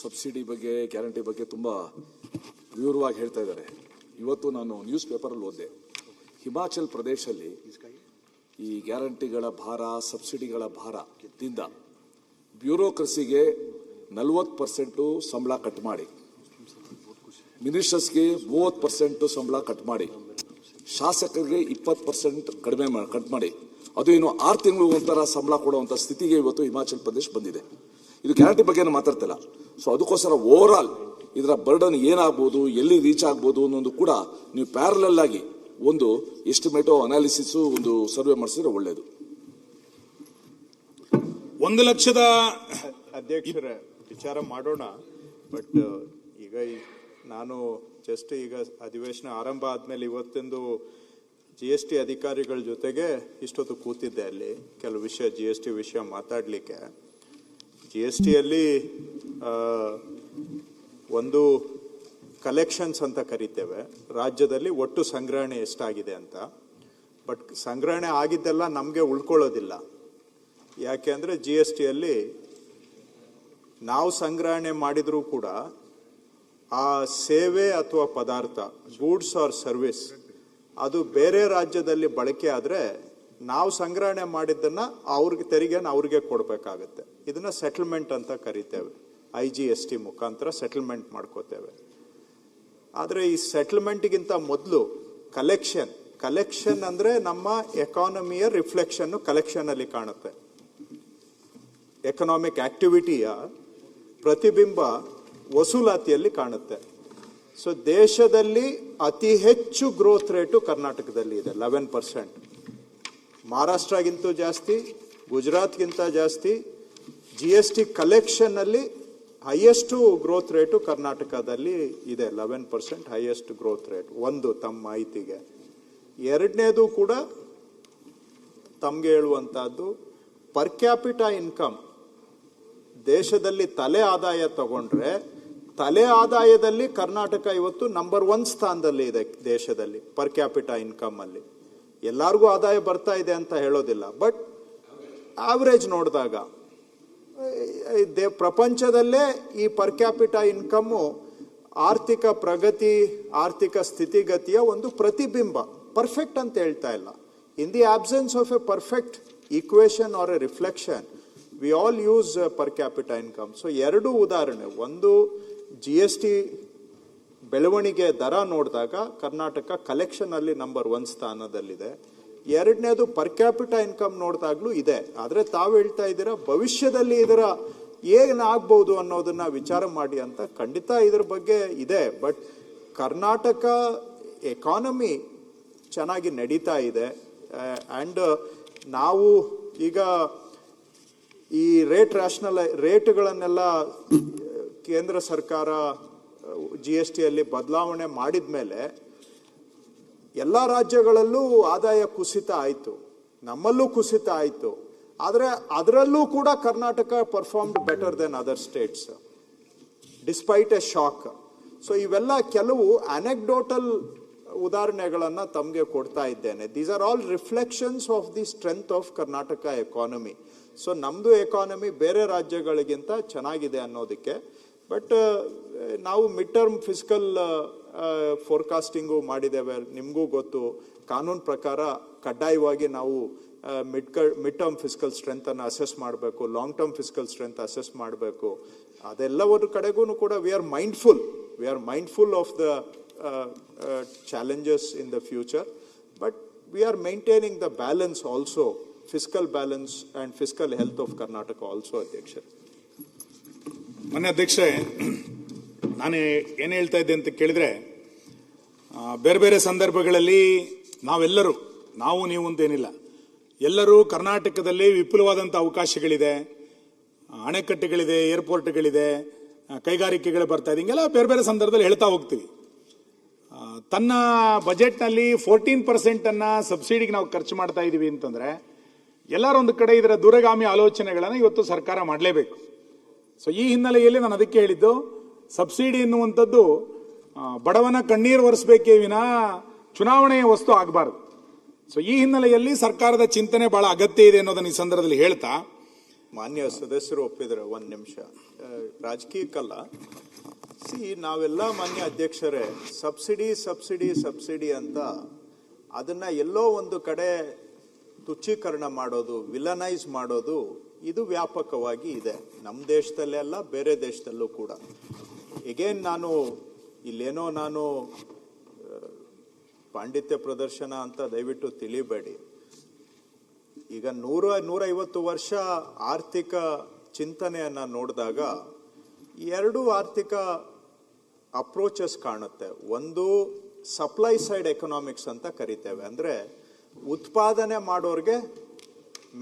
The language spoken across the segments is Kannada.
ಸಬ್ಸಿಡಿ ಬಗ್ಗೆ ಗ್ಯಾರಂಟಿ ಬಗ್ಗೆ ತುಂಬ ವಿವರವಾಗಿ ಹೇಳ್ತಾ ಇದ್ದಾರೆ. ಇವತ್ತು ನಾನು ನ್ಯೂಸ್ ಪೇಪರಲ್ಲಿ ಓದಿದೆ, ಹಿಮಾಚಲ್ ಪ್ರದೇಶದಲ್ಲಿ ಈ ಗ್ಯಾರಂಟಿಗಳ ಭಾರ, ಸಬ್ಸಿಡಿಗಳ ಭಾರದಿಂದ ಬ್ಯೂರೋಕ್ರಸಿಗೆ 40% ಸಂಬಳ ಕಟ್ ಮಾಡಿ, ಮಿನಿಸ್ಟರ್ಸ್ಗೆ 30% ಸಂಬಳ ಕಟ್ ಮಾಡಿ, ಶಾಸಕರಿಗೆ 20% ಕಟ್ ಮಾಡಿ, ಅದು ಏನು 6 ತಿಂಗಳು ಒಂಥರ ಸಂಬಳ ಕೊಡುವಂಥ ಸ್ಥಿತಿಗೆ ಇವತ್ತು ಹಿಮಾಚಲ್ ಪ್ರದೇಶ ಬಂದಿದೆ. ಇದು ಗ್ಯಾರಂಟಿ ಬಗ್ಗೆ ಮಾತಾಡ್ತಿಲ್ಲ. ಸೊ ಅದಕ್ಕೋಸ್ಕರ ಓವರ್ ಆಲ್ ಇದರ ಬರ್ಡನ್ ಏನಾಗ್ಬೋದು, ಎಲ್ಲಿ ರೀಚ್ ಆಗ್ಬೋದು ಅನ್ನೋದು ಕೂಡ ನೀವು ಪ್ಯಾರಲಲ್ ಆಗಿ ಒಂದು ಎಸ್ಟಿಮೇಟೋ ಅನಾಲಿಸಿಸ್ ಒಂದು ಸರ್ವೆ ಮಾಡಿಸಿದ್ರೆ ಒಳ್ಳೇದು. 1 ಲಕ್ಷದ ಅಧ್ಯಕ್ಷರ ವಿಚಾರ ಮಾಡೋಣ. ಬಟ್ ಈಗ ನಾನು ಜಸ್ಟ್ ಈಗ ಅಧಿವೇಶನ ಆರಂಭ ಆದ್ಮೇಲೆ ಇವತ್ತೊಂದು GST ಅಧಿಕಾರಿಗಳ ಜೊತೆಗೆ ಇಷ್ಟೊತ್ತು ಕೂತಿದ್ದೆ. ಅಲ್ಲಿ ಕೆಲವು ವಿಷಯ GST ವಿಷಯ ಮಾತಾಡ್ಲಿಕ್ಕೆ. GSTಯಲ್ಲಿ ಒಂದು ಕಲೆಕ್ಷನ್ಸ್ ಅಂತ ಕರಿತೇವೆ, ರಾಜ್ಯದಲ್ಲಿ ಒಟ್ಟು ಸಂಗ್ರಹಣೆ ಎಷ್ಟಾಗಿದೆ ಅಂತ. ಬಟ್ ಸಂಗ್ರಹಣೆ ಆಗಿದ್ದೆಲ್ಲ ನಮಗೆ ಉಳ್ಕೊಳ್ಳೋದಿಲ್ಲ. ಯಾಕೆ ಅಂದರೆ GSTಯಲ್ಲಿ ನಾವು ಸಂಗ್ರಹಣೆ ಮಾಡಿದರೂ ಕೂಡ ಆ ಸೇವೆ ಅಥವಾ ಪದಾರ್ಥ, ಗೂಡ್ಸ್ ಆರ್ ಸರ್ವಿಸ್, ಅದು ಬೇರೆ ರಾಜ್ಯದಲ್ಲಿ ಬಳಕೆ ಆದರೆ ನಾವು ಸಂಗ್ರಹಣೆ ಮಾಡಿದ್ದನ್ನ ಅವ್ರಿಗೆ ತೆರಿಗೆನ ಅವ್ರಿಗೆ ಕೊಡಬೇಕಾಗತ್ತೆ. ಇದನ್ನ ಸೆಟಲ್ಮೆಂಟ್ ಅಂತ ಕರಿತೇವೆ. IGST ಮುಖಾಂತರ ಸೆಟಲ್ಮೆಂಟ್ ಮಾಡ್ಕೋತೇವೆ. ಆದರೆ ಈ ಸೆಟಲ್ಮೆಂಟ್ಗಿಂತ ಮೊದಲು ಕಲೆಕ್ಷನ್ ಅಂದ್ರೆ ನಮ್ಮ ಎಕಾನಮಿಯ ರಿಫ್ಲೆಕ್ಷನ್ ಕಲೆಕ್ಷನ್ ಅಲ್ಲಿ ಕಾಣುತ್ತೆ. ಎಕನಾಮಿಕ್ ಆಕ್ಟಿವಿಟಿಯ ಪ್ರತಿಬಿಂಬ ವಸೂಲಾತಿಯಲ್ಲಿ ಕಾಣುತ್ತೆ. ಸೊ ದೇಶದಲ್ಲಿ ಅತಿ ಹೆಚ್ಚು ಗ್ರೋತ್ ರೇಟು ಕರ್ನಾಟಕದಲ್ಲಿ ಇದೆ, 11%. ಮಹಾರಾಷ್ಟ್ರಗಿಂತ ಜಾಸ್ತಿ, ಗುಜರಾತ್ಗಿಂತ ಜಾಸ್ತಿ. GST ಕಲೆಕ್ಷನ್ ಅಲ್ಲಿ ಹೈಯೆಸ್ಟ್ ಗ್ರೋತ್ ರೇಟು ಕರ್ನಾಟಕದಲ್ಲಿ ಇದೆ, 11% ಹೈಯೆಸ್ಟ್ ಗ್ರೋತ್ ರೇಟ್. ಒಂದು ತಮ್ಮ ಮಾಹಿತಿಗೆ. ಎರಡನೇದು ಕೂಡ ತಮ್ಗೆ ಹೇಳುವಂತಹದ್ದು, ಪರ್ ಕ್ಯಾಪಿಟಾ ಇನ್ಕಮ್ ದೇಶದಲ್ಲಿ ತಲೆ ಆದಾಯ ತಗೊಂಡ್ರೆ ತಲೆ ಆದಾಯದಲ್ಲಿ ಕರ್ನಾಟಕ ಇವತ್ತು ನಂಬರ್ 1 ಸ್ಥಾನದಲ್ಲಿ ಇದೆ ದೇಶದಲ್ಲಿ ಪರ್ ಕ್ಯಾಪಿಟಾ ಇನ್ಕಮ್ ಅಲ್ಲಿ. ಎಲ್ಲರಿಗೂ ಆದಾಯ ಬರ್ತಾ ಇದೆ ಅಂತ ಹೇಳೋದಿಲ್ಲ, ಬಟ್ ಆವರೇಜ್ ನೋಡಿದಾಗ ಪ್ರಪಂಚದಲ್ಲೇ ಈ ಪರ್ ಕ್ಯಾಪಿಟಾ ಇನ್ಕಮ್ಮು ಆರ್ಥಿಕ ಪ್ರಗತಿ, ಆರ್ಥಿಕ ಸ್ಥಿತಿಗತಿಯ ಒಂದು ಪ್ರತಿಬಿಂಬ. ಪರ್ಫೆಕ್ಟ್ ಅಂತ ಹೇಳ್ತಾ ಇಲ್ಲ. In the absence of a perfect equation or a reflection, we all use per capita income. So ಎರಡು ಉದಾಹರಣೆ. ಒಂದು, GST ಬೆಳವಣಿಗೆ ದರ ನೋಡಿದಾಗ ಕರ್ನಾಟಕ ಕಲೆಕ್ಷನ್ ಅಲ್ಲಿ ನಂಬರ್ 1 ಸ್ಥಾನದಲ್ಲಿದೆ. ಎರಡನೇದು ಪರ್ ಕ್ಯಾಪಿಟಾ ಇನ್ಕಮ್ ನೋಡಿದಾಗ್ಲೂ ಇದೆ. ಆದ್ರೆ ತಾವು ಹೇಳ್ತಾ ಇದ್ದೀರಾ ಭವಿಷ್ಯದಲ್ಲಿ ಇದರ ಏನಾಗ್ಬಹುದು ಅನ್ನೋದನ್ನ ವಿಚಾರ ಮಾಡಿ ಅಂತ. ಖಂಡಿತ ಇದ್ರ ಬಗ್ಗೆ ಇದೆ. ಬಟ್ ಕರ್ನಾಟಕ ಎಕಾನಮಿ ಚೆನ್ನಾಗಿ ನಡೀತಾ ಇದೆ. ಅಂಡ್ ನಾವು ಈಗ ಈ ರೇಟ್ಗಳನ್ನೆಲ್ಲ ಕೇಂದ್ರ ಸರ್ಕಾರ GSTಯಲ್ಲಿ ಬದಲಾವಣೆ ಮಾಡಿದ ಮೇಲೆ ಎಲ್ಲ ರಾಜ್ಯಗಳಲ್ಲೂ ಆದಾಯ ಕುಸಿತ ಆಯಿತು, ನಮ್ಮಲ್ಲೂ ಕುಸಿತ ಆಯಿತು. ಆದರೆ ಅದರಲ್ಲೂ ಕೂಡ Karnataka performed better than other states despite a shock. So ಇವೆಲ್ಲ ಕೆಲವು ಅನೆಕ್ಡೋಟಲ್ ಉದಾಹರಣೆಗಳನ್ನು ತಮಗೆ ಕೊಡ್ತಾ ಇದ್ದೇನೆ. These are all reflections of the strength of Karnataka economy. So ನಮ್ಮದು ಎಕಾನಮಿ ಬೇರೆ ರಾಜ್ಯಗಳಿಗಿಂತ ಚೆನ್ನಾಗಿದೆ ಅನ್ನೋದಕ್ಕೆ. ಬಟ್ ನಾವು ಮಿಡ್ ಟರ್ಮ್ ಫಿಸ್ಕಲ್ ಫೋರ್ಕಾಸ್ಟಿಂಗು ಮಾಡಿದ್ದೇವೆ. ನಿಮಗೂ ಗೊತ್ತು, ಕಾನೂನು ಪ್ರಕಾರ ಕಡ್ಡಾಯವಾಗಿ ನಾವು ಮಿಡ್ ಟರ್ಮ್ ಫಿಸ್ಕಲ್ ಸ್ಟ್ರೆಂತ್ ಅನ್ನು ಅಸೆಸ್ ಮಾಡಬೇಕು, long term fiscal strength assess ಮಾಡಬೇಕು. ಅದೆಲ್ಲವರ ಕಡೆಗೂ ಕೂಡ we are mindful of the challenges in the future, but we are maintaining the balance also, fiscal balance and fiscal health of Karnataka also. Adhyakshar, ಮನೆ ಅಧ್ಯಕ್ಷರೇ, ನಾನು ಏನು ಹೇಳ್ತಾ ಇದ್ದೆ ಅಂತ ಕೇಳಿದ್ರೆ, ಬೇರೆ ಬೇರೆ ಸಂದರ್ಭಗಳಲ್ಲಿ ನಾವೆಲ್ಲರೂ, ನಾವು ನೀವು ಅಂತೇನಿಲ್ಲ, ಎಲ್ಲರೂ ಕರ್ನಾಟಕದಲ್ಲಿ ವಿಪುಲವಾದಂಥ ಅವಕಾಶಗಳಿದೆ, ಅಣೆಕಟ್ಟೆಗಳಿದೆ, ಏರ್ಪೋರ್ಟ್ಗಳಿದೆ, ಕೈಗಾರಿಕೆಗಳು ಬರ್ತಾ ಇದೆ, ಹಿಂಗೆಲ್ಲ ಬೇರೆ ಬೇರೆ ಸಂದರ್ಭದಲ್ಲಿ ಹೇಳ್ತಾ ಹೋಗ್ತೀವಿ. ತನ್ನ ಬಜೆಟ್ನಲ್ಲಿ 14% ಅನ್ನ ಸಬ್ಸಿಡಿಗೆ ನಾವು ಖರ್ಚು ಮಾಡ್ತಾ ಇದೀವಿ ಅಂತಂದ್ರೆ ಎಲ್ಲರೊಂದು ಕಡೆ ಇದರ ದೂರಗಾಮಿ ಆಲೋಚನೆಗಳನ್ನು ಇವತ್ತು ಸರ್ಕಾರ ಮಾಡಲೇಬೇಕು. ಸೊ ಈ ಹಿನ್ನೆಲೆಯಲ್ಲಿ ನಾನು ಅದಕ್ಕೆ ಹೇಳಿದ್ದು, ಸಬ್ಸಿಡಿ ಎನ್ನುವಂಥದ್ದು ಬಡವನ ಕಣ್ಣೀರು ಒರೆಸಬೇಕೇ ವಿನಾ ಚುನಾವಣೆಯ ವಸ್ತು ಆಗಬಾರದು. ಸೊ ಈ ಹಿನ್ನೆಲೆಯಲ್ಲಿ ಸರ್ಕಾರದ ಚಿಂತನೆ ಬಹಳ ಅಗತ್ಯ ಇದೆ ಅನ್ನೋದನ್ನ ಈ ಸಂದರ್ಭದಲ್ಲಿ ಹೇಳ್ತಾ, ಮಾನ್ಯ ಸದಸ್ಯರು ಒಪ್ಪಿದ್ರೆ ಒಂದು ನಿಮಿಷ, ರಾಜಕೀಯಕ್ಕಲ್ಲ. ನಾವೆಲ್ಲ ಮಾನ್ಯ ಅಧ್ಯಕ್ಷರೇ ಸಬ್ಸಿಡಿ ಸಬ್ಸಿಡಿ ಸಬ್ಸಿಡಿ ಅಂತ ಅದನ್ನ ಎಲ್ಲೋ ಒಂದು ಕಡೆ ತುಚ್ಛೀಕರಣ ಮಾಡೋದು, ವಿಲನೈಸ್ ಮಾಡೋದು, ಇದು ವ್ಯಾಪಕವಾಗಿ ಇದೆ ನಮ್ಮ ದೇಶದಲ್ಲೇ ಅಲ್ಲ, ಬೇರೆ ದೇಶದಲ್ಲೂ ಕೂಡ. ಎಗೇನ್ ಇಲ್ಲೇನೋ ನಾನು ಪಾಂಡಿತ್ಯ ಪ್ರದರ್ಶನ ಅಂತ ದಯವಿಟ್ಟು ತಿಳಿಬೇಡಿ. ಈಗ 150 ವರ್ಷ ಆರ್ಥಿಕ ಚಿಂತನೆಯನ್ನ ನೋಡಿದಾಗ ಎರಡು ಆರ್ಥಿಕ ಅಪ್ರೋಚಸ್ ಕಾಣುತ್ತೆ. ಒಂದು ಸಪ್ಲೈ ಸೈಡ್ ಎಕನಾಮಿಕ್ಸ್ ಅಂತ ಕರಿತೇವೆ, ಅಂದ್ರೆ ಉತ್ಪಾದನೆ ಮಾಡೋರ್ಗೆ,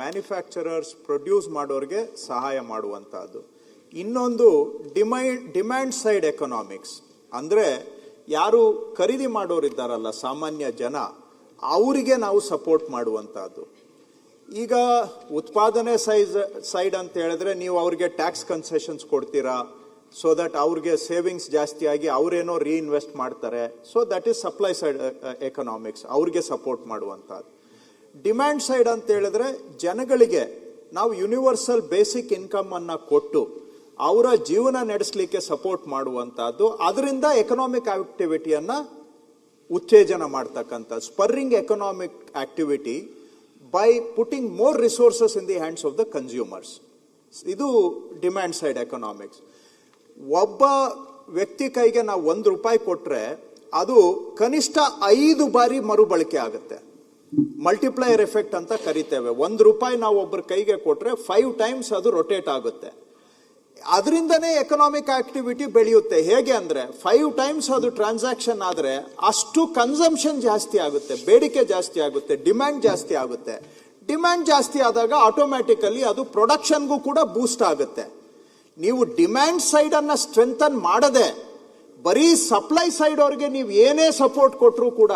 ಮ್ಯಾನುಫ್ಯಾಕ್ಚರರ್ಸ್ ಪ್ರೊಡ್ಯೂಸ್ ಮಾಡೋರ್ಗೆ ಸಹಾಯ ಮಾಡುವಂತಹದ್ದು. ಇನ್ನೊಂದು ಡಿಮ್ಯಾಂಡ್ ಸೈಡ್ ಎಕನಾಮಿಕ್ಸ್, ಅಂದ್ರೆ ಯಾರು ಖರೀದಿ ಮಾಡೋರಿದ್ದಾರಲ್ಲ ಸಾಮಾನ್ಯ ಜನ, ಅವರಿಗೆ ನಾವು ಸಪೋರ್ಟ್ ಮಾಡುವಂತಹದ್ದು. ಈಗ ಉತ್ಪಾದನೆ ಸೈಡ್ ಅಂತ ಹೇಳಿದ್ರೆ ನೀವು ಅವ್ರಿಗೆ ಟ್ಯಾಕ್ಸ್ ಕನ್ಸೆಷನ್ಸ್ ಕೊಡ್ತೀರಾ, ಸೊ ದಟ್ ಅವ್ರಿಗೆ ಸೇವಿಂಗ್ಸ್ ಜಾಸ್ತಿ ಆಗಿ ಅವರೇನೋ ರೀಇನ್ವೆಸ್ಟ್ ಮಾಡ್ತಾರೆ. So that is supply side economics, ಅವ್ರಿಗೆ ಸಪೋರ್ಟ್ ಮಾಡುವಂತಹದ್ದು. ಡಿಮ್ಯಾಂಡ್ ಸೈಡ್ ಅಂತ ಹೇಳಿದ್ರೆ ಜನಗಳಿಗೆ ನಾವು ಯೂನಿವರ್ಸಲ್ ಬೇಸಿಕ್ ಇನ್ಕಮ್ ಅನ್ನ ಕೊಟ್ಟು ಅವರ ಜೀವನ ನಡೆಸಲಿಕ್ಕೆ ಸಪೋರ್ಟ್ ಮಾಡುವಂತಹದ್ದು. ಅದರಿಂದ ಎಕನಾಮಿಕ್ ಆಕ್ಟಿವಿಟಿಯನ್ನ ಉತ್ತೇಜನ ಮಾಡ್ತಕ್ಕಂಥ spurring economic activity by putting more resources in the hands of the consumers. ಇದು ಡಿಮ್ಯಾಂಡ್ ಸೈಡ್ ಎಕನಾಮಿಕ್ಸ್. ಒಬ್ಬ ವ್ಯಕ್ತಿ ಕೈಗೆ ನಾವು ₹1 ಕೊಟ್ರೆ ಅದು ಕನಿಷ್ಠ 5 ಬಾರಿ ಮರುಬಳಕೆ ಆಗುತ್ತೆ. ಮಲ್ಟಿಪ್ಲೈಯರ್ ಎಫೆಕ್ಟ್ ಅಂತ ಕರಿತೇವೆ. ₹1 ನಾವು ಒಬ್ಬರ ಕೈಗೆ ಕೊಟ್ರೆ 5 ಟೈಮ್ಸ್ ಅದು ರೊಟೇಟ್ ಆಗುತ್ತೆ. ಅದರಿಂದನೇ ಎಕನಾಮಿಕ್ ಆಕ್ಟಿವಿಟಿ ಬೆಳೆಯುತ್ತೆ. ಹೇಗೆ ಅಂದ್ರೆ 5 ಟೈಮ್ಸ್ ಅದು ಟ್ರಾನ್ಸಾಕ್ಷನ್ ಆದ್ರೆ ಅಷ್ಟು ಕನ್ಸಂಪ್ಷನ್ ಜಾಸ್ತಿ ಆಗುತ್ತೆ, ಬೇಡಿಕೆ ಜಾಸ್ತಿ ಆಗುತ್ತೆ, ಡಿಮ್ಯಾಂಡ್ ಜಾಸ್ತಿ ಆಗುತ್ತೆ. ಡಿಮ್ಯಾಂಡ್ ಜಾಸ್ತಿ ಆದಾಗ ಆಟೋಮ್ಯಾಟಿಕಲಿ ಅದು ಪ್ರೊಡಕ್ಷನ್ಗೂ ಕೂಡ ಬೂಸ್ಟ್ ಆಗುತ್ತೆ. ನೀವು ಡಿಮ್ಯಾಂಡ್ ಸೈಡ್ ಅನ್ನ ಸ್ಟ್ರೆಂಥನ್ ಮಾಡದೆ ಬರೀ ಸಪ್ಲೈ ಸೈಡ್ ಅವ್ರಿಗೆ ನೀವು ಏನೇ ಸಪೋರ್ಟ್ ಕೊಟ್ಟರು ಕೂಡ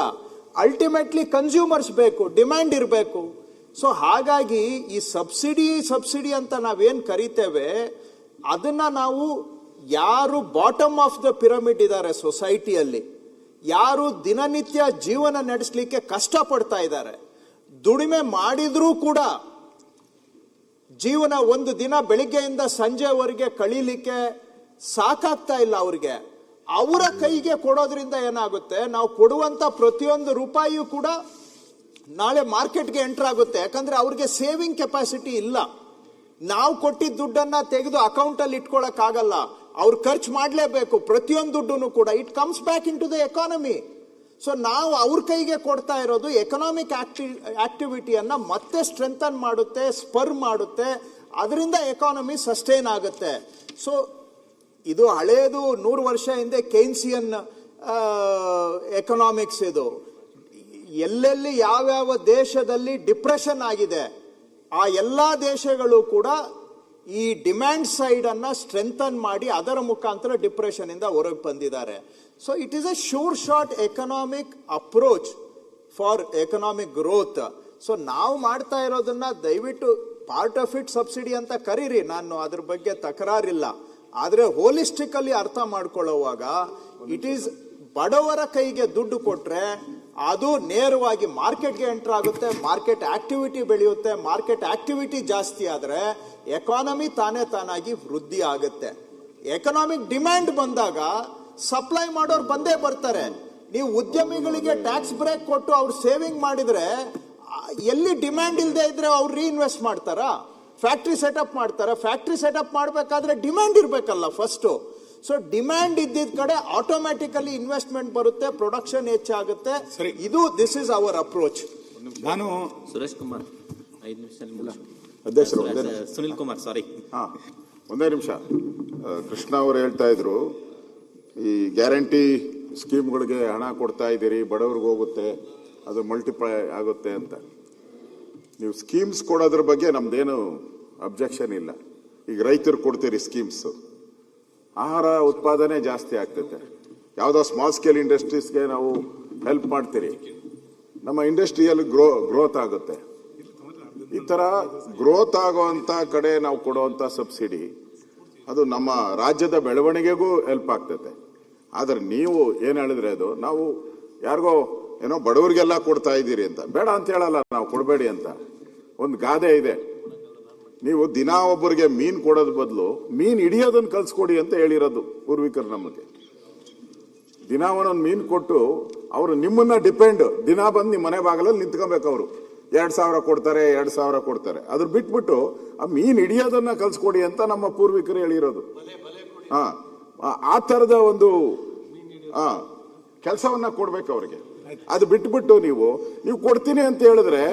ಅಲ್ಟಿಮೇಟ್ಲಿ ಕನ್ಸ್ಯೂಮರ್ಸ್ ಬೇಕು, ಡಿಮ್ಯಾಂಡ್ ಇರಬೇಕು. ಸೊ ಹಾಗಾಗಿ ಈ ಸಬ್ಸಿಡಿ ಅಂತ ನಾವೇನ್ ಕರಿತೇವೆ ಅದನ್ನ ನಾವು ಯಾರು ಬಾಟಮ್ ಆಫ್ ದ ಪಿರಮಿಡ್ ಇದ್ದಾರೆ ಸೊಸೈಟಿಯಲ್ಲಿ, ಯಾರು ದಿನನಿತ್ಯ ಜೀವನ ನಡೆಸಲಿಕ್ಕೆ ಕಷ್ಟಪಡ್ತಾ ಇದ್ದಾರೆ, ದುಡಿಮೆ ಮಾಡಿದ್ರೂ ಕೂಡ ಜೀವನ ಒಂದು ದಿನ ಬೆಳಿಗ್ಗೆಯಿಂದ ಸಂಜೆವರೆಗೆ ಕಳೀಲಿಕ್ಕೆ ಸಾಕಾಗ್ತಾ ಇಲ್ಲ ಅವ್ರಿಗೆ, ಅವರ ಕೈಗೆ ಕೊಡೋದ್ರಿಂದ ಏನಾಗುತ್ತೆ, ನಾವು ಕೊಡುವಂತ ಪ್ರತಿಯೊಂದು ರೂಪಾಯಿಯೂ ಕೂಡ ನಾಳೆ ಮಾರ್ಕೆಟ್ಗೆ ಎಂಟರ್ ಆಗುತ್ತೆ. ಯಾಕಂದ್ರೆ ಅವ್ರಿಗೆ ಸೇವಿಂಗ್ ಕೆಪಾಸಿಟಿ ಇಲ್ಲ. ನಾವು ಕೊಟ್ಟಿದ್ದ ದುಡ್ಡನ್ನ ತೆಗೆದು ಅಕೌಂಟ್ ಅಲ್ಲಿ ಇಟ್ಕೊಳಕ್ ಆಗಲ್ಲ, ಅವ್ರು ಖರ್ಚು ಮಾಡಲೇಬೇಕು. ಪ್ರತಿಯೊಂದು ದುಡ್ಡು ಕೂಡ it comes back into the economy. So ನಾವು ಅವ್ರ ಕೈಗೆ ಕೊಡ್ತಾ ಇರೋದು ಎಕನಾಮಿಕ್ ಆಕ್ಟಿವಿಟಿಯನ್ನ ಮತ್ತೆ ಸ್ಟ್ರೆಂಥನ್ ಮಾಡುತ್ತೆ, ಸ್ಪರ್ ಮಾಡುತ್ತೆ, ಅದರಿಂದ ಎಕಾನಮಿ ಸಸ್ಟೈನ್ ಆಗುತ್ತೆ. ಸೊ ಇದು ಹಳೇದು 100 ವರ್ಷ ಹಿಂದೆ ಕೈನ್ಸಿಯನ್ ಎಕನಾಮಿಕ್ಸ್. ಇದು ಎಲ್ಲೆಲ್ಲಿ ಯಾವ್ಯಾವ ದೇಶದಲ್ಲಿ ಡಿಪ್ರೆಷನ್ ಆಗಿದೆ ಆ ಎಲ್ಲಾ ದೇಶಗಳು ಕೂಡ ಈ ಡಿಮ್ಯಾಂಡ್ ಸೈಡ್ ಅನ್ನ ಸ್ಟ್ರೆಂಥನ್ ಮಾಡಿ ಅದರ ಮುಖಾಂತರ ಡಿಪ್ರೆಷನ್ ಇಂದ ಹೊರಗೆ ಬಂದಿದ್ದಾರೆ. So it is a sure short economic approach for economic growth. So ನಾವು ಮಾಡ್ತಾ ಇರೋದನ್ನ ದಯವಿಟ್ಟು ಪಾರ್ಟ್ ಆಫ್ ಇಟ್ ಸಬ್ಸಿಡಿ ಅಂತ ಕರೀರಿ, ನಾನು ಅದ್ರ ಬಗ್ಗೆ ತಕರಾರಿಲ್ಲ. ಆದ್ರೆ ಹೋಲಿಸ್ಟಿಕಲಿ ಅರ್ಥ ಮಾಡ್ಕೊಳ್ಳುವಾಗ ಇಟ್ ಈಸ್ ಬಡವರ ಕೈಗೆ ದುಡ್ಡು ಕೊಟ್ರೆ ಅದು ನೇರವಾಗಿ ಮಾರ್ಕೆಟ್ಗೆ ಎಂಟರ್ ಆಗುತ್ತೆ, ಮಾರ್ಕೆಟ್ ಆಕ್ಟಿವಿಟಿ ಬೆಳೆಯುತ್ತೆ. ಮಾರ್ಕೆಟ್ ಆಕ್ಟಿವಿಟಿ ಜಾಸ್ತಿ ಆದ್ರೆ ಎಕಾನಮಿ ತಾನಾಗಿ ವೃದ್ಧಿ ಆಗುತ್ತೆ. ಎಕನಾಮಿಕ್ ಡಿಮ್ಯಾಂಡ್ ಬಂದಾಗ ಸಪ್ಲೈ ಮಾಡೋರು ಬಂದೇ ಬರ್ತಾರೆ. ನೀವು ಉದ್ಯಮಿಗಳಿಗೆ ಟ್ಯಾಕ್ಸ್ ಬ್ರೇಕ್ ಕೊಟ್ಟು ಅವ್ರು ಸೇವಿಂಗ್ ಮಾಡಿದ್ರೆ ಎಲ್ಲಿ ಡಿಮ್ಯಾಂಡ್ ಇಲ್ಲದೆ ಇದ್ರೆ ಅವ್ರು ರೀಇನ್ವೆಸ್ಟ್ ಮಾಡ್ತಾರಾ, ಫ್ಯಾಕ್ಟ್ರಿ ಸೆಟಪ್ ಮಾಡ್ತಾರೆ. ಫ್ಯಾಕ್ಟ್ರಿ ಸೆಟಪ್ ಮಾಡಬೇಕಾದ್ರೆ ಡಿಮ್ಯಾಂಡ್ ಇರಬೇಕಲ್ಲ ಫಸ್ಟ್. ಸೊ ಡಿಮ್ಯಾಂಡ್ ಇದ್ದಿದ್ದ ಕಡೆ ಆಟೋಮ್ಯಾಟಿಕಲಿ ಇನ್ವೆಸ್ಟ್ಮೆಂಟ್ ಬರುತ್ತೆ, ಪ್ರೊಡಕ್ಷನ್ ಹೆಚ್ಚಾಗುತ್ತೆ. ಇದು ದಿಸ್ ಇಸ್ ಅವರ್ ಅಪ್ರೋಚ್. ನಾನು ಸುರೇಶ್ ಕುಮಾರ್ 5 ನಿಮಿಷ ಅಧ್ಯಕ್ಷರು ಸುನಿಲ್ ಕುಮಾರ್ ಸಾರಿ ಒಂದೇ ನಿಮಿಷ. ಕೃಷ್ಣ ಅವರು ಹೇಳ್ತಾ ಇದ್ರು ಈ ಗ್ಯಾರಂಟಿ ಸ್ಕೀಮ್ಗಳಿಗೆ ಹಣ ಕೊಡ್ತಾ ಇದ್ದೀರಿ, ಬಡವ್ರಿಗೆ ಹೋಗುತ್ತೆ, ಅದು ಮಲ್ಟಿಪ್ಲೈ ಆಗುತ್ತೆ ಅಂತ. ನೀವು ಸ್ಕೀಮ್ಸ್ ಕೊಡೋದ್ರ ಬಗ್ಗೆ ನಮ್ದೇನು ಅಬ್ಜೆಕ್ಷನ್ ಇಲ್ಲ. ಈಗ ರೈತರು ಕೊಡ್ತೀರಿ ಸ್ಕೀಮ್ಸ್, ಆಹಾರ ಉತ್ಪಾದನೆ ಜಾಸ್ತಿ ಆಗ್ತೈತೆ. ಯಾವುದೋ ಸ್ಮಾಲ್ ಸ್ಕೇಲ್ ಇಂಡಸ್ಟ್ರೀಸ್ಗೆ ನಾವು ಹೆಲ್ಪ್ ಮಾಡ್ತೀರಿ, ನಮ್ಮ ಇಂಡಸ್ಟ್ರಿಯಲ್ಲಿ ಗ್ರೋತ್ ಆಗುತ್ತೆ. ಈ ತರ ಗ್ರೋತ್ ಆಗುವಂತ ಕಡೆ ನಾವು ಕೊಡುವಂತ ಸಬ್ಸಿಡಿ ಅದು ನಮ್ಮ ರಾಜ್ಯದ ಬೆಳವಣಿಗೆಗೂ ಹೆಲ್ಪ್ ಆಗ್ತೈತೆ. ಆದ್ರೆ ನೀವು ಏನ್ ಹೇಳಿದ್ರೆ ಅದು ನಾವು ಯಾರಿಗೋ ಏನೋ ಬಡವರಿಗೆಲ್ಲ ಕೊಡ್ತಾ ಇದ್ದೀರಿ ಅಂತ. ಬೇಡ ಅಂತ ಹೇಳಲ್ಲ ನಾವು, ಕೊಡಬೇಡಿ ಅಂತ. ಒಂದು ಗಾದೆ ಇದೆ, ನೀವು ದಿನ ಒಬ್ಬರಿಗೆ ಮೀನ್ ಕೊಡೋದ್ ಬದಲು ಮೀನ್ ಹಿಡಿಯೋದನ್ನ ಕಲ್ಸ್ಕೊಡಿ ಅಂತ ಹೇಳಿರೋದು ಪೂರ್ವಿಕರು ನಮಗೆ. ದಿನ ಒಂದೊಂದು ಮೀನ್ ಕೊಟ್ಟು ಅವರು ನಿಮ್ಮನ್ನ ಡಿಪೆಂಡ್ ದಿನ ಬಂದು ನಿಮ್ಮ ಮನೆ ಬಾಗಲಲ್ಲಿ ನಿಂತ್ಕೊಬೇಕು. ಅವರು 2,000 ಕೊಡ್ತಾರೆ, 2,000 ಕೊಡ್ತಾರೆ. ಅದ್ರ ಬಿಟ್ಬಿಟ್ಟು ಆ ಮೀನ್ ಹಿಡಿಯೋದನ್ನ ಕಲ್ಸ್ಕೊಡಿ ಅಂತ ನಮ್ಮ ಪೂರ್ವಿಕರು ಹೇಳಿರೋದು. ಆ ತರದ ಒಂದು ಕೆಲಸವನ್ನ ಕೊಡ್ಬೇಕು ಅವ್ರಿಗೆ. ಅದು ಬಿಟ್ಬಿಟ್ಟು ನೀವು ಕೊಡ್ತೀನಿ ಅಂತ ಹೇಳಿದ್ರೆ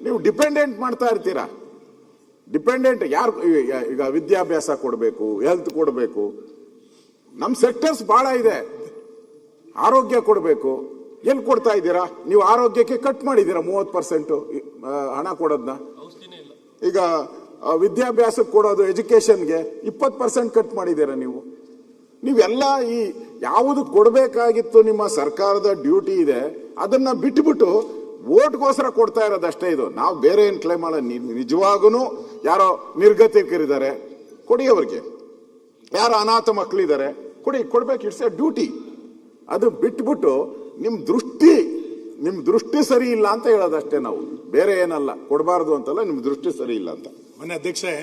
ನೀವು ಡಿಪೆಂಡೆಂಟ್ ಮಾಡ್ತಾ ಇರ್ತೀರಾ. ಡಿಪೆಂಡೆಂಟ್ ಯಾರು? ಈಗ ವಿದ್ಯಾಭ್ಯಾಸ ಕೊಡಬೇಕು, ಹೆಲ್ತ್ ಕೊಡಬೇಕು, ನಮ್ಮ ಸೆಕ್ಟರ್ಸ್ ಬಹಳ ಇದೆ. ಆರೋಗ್ಯ ಕೊಡಬೇಕು, ಎಲ್ಲಿ ಕೊಡ್ತಾ ಇದ್ದೀರಾ ನೀವು? ಆರೋಗ್ಯಕ್ಕೆ ಕಟ್ ಮಾಡಿದ್ದೀರಾ 30% ಹಣ ಕೊಡೋದನ್ನ. ಈಗ ವಿದ್ಯಾಭ್ಯಾಸಕ್ಕೆ ಕೊಡೋದು, ಎಜುಕೇಶನ್ಗೆ 20% ಕಟ್ ಮಾಡಿದ್ದೀರಾ ನೀವು. ನೀವೆಲ್ಲ ಈ ಯಾವುದು ಕೊಡಬೇಕಾಗಿತ್ತು ನಿಮ್ಮ ಸರ್ಕಾರದ ಡ್ಯೂಟಿ ಇದೆ ಅದನ್ನ ಬಿಟ್ಟುಬಿಟ್ಟು ವೋಟ್ಗೋಸ್ಕರ ಕೊಡ್ತಾ ಇರೋದಷ್ಟೇ. ಇದು ನಾವು ಬೇರೆ ಏನ್ ಕ್ಲೈಮ್ ಮಾಡಲ್ಲ. ನಿಜವಾಗೂ ಯಾರೋ ನಿರ್ಗತಿಕರಿದ್ದಾರೆ ಕೊಡಿ, ಅವ್ರಿಗೆ ಯಾರೋ ಅನಾಥ ಮಕ್ಕಳಿದ್ದಾರೆ ಕೊಡ್ಬೇಕು. It's A duty. ಅದು ಬಿಟ್ಬಿಟ್ಟು ನಿಮ್ ದೃಷ್ಟಿ ಸರಿ ಇಲ್ಲ ಅಂತ ಹೇಳೋದಷ್ಟೇ ನಾವು, ಬೇರೆ ಏನಲ್ಲ. ಕೊಡಬಾರ್ದು ಅಂತಲ್ಲ, ನಿಮ್ ದೃಷ್ಟಿ ಸರಿ ಇಲ್ಲ ಅಂತ. ಮನೆ ಅಧ್ಯಕ್ಷೆ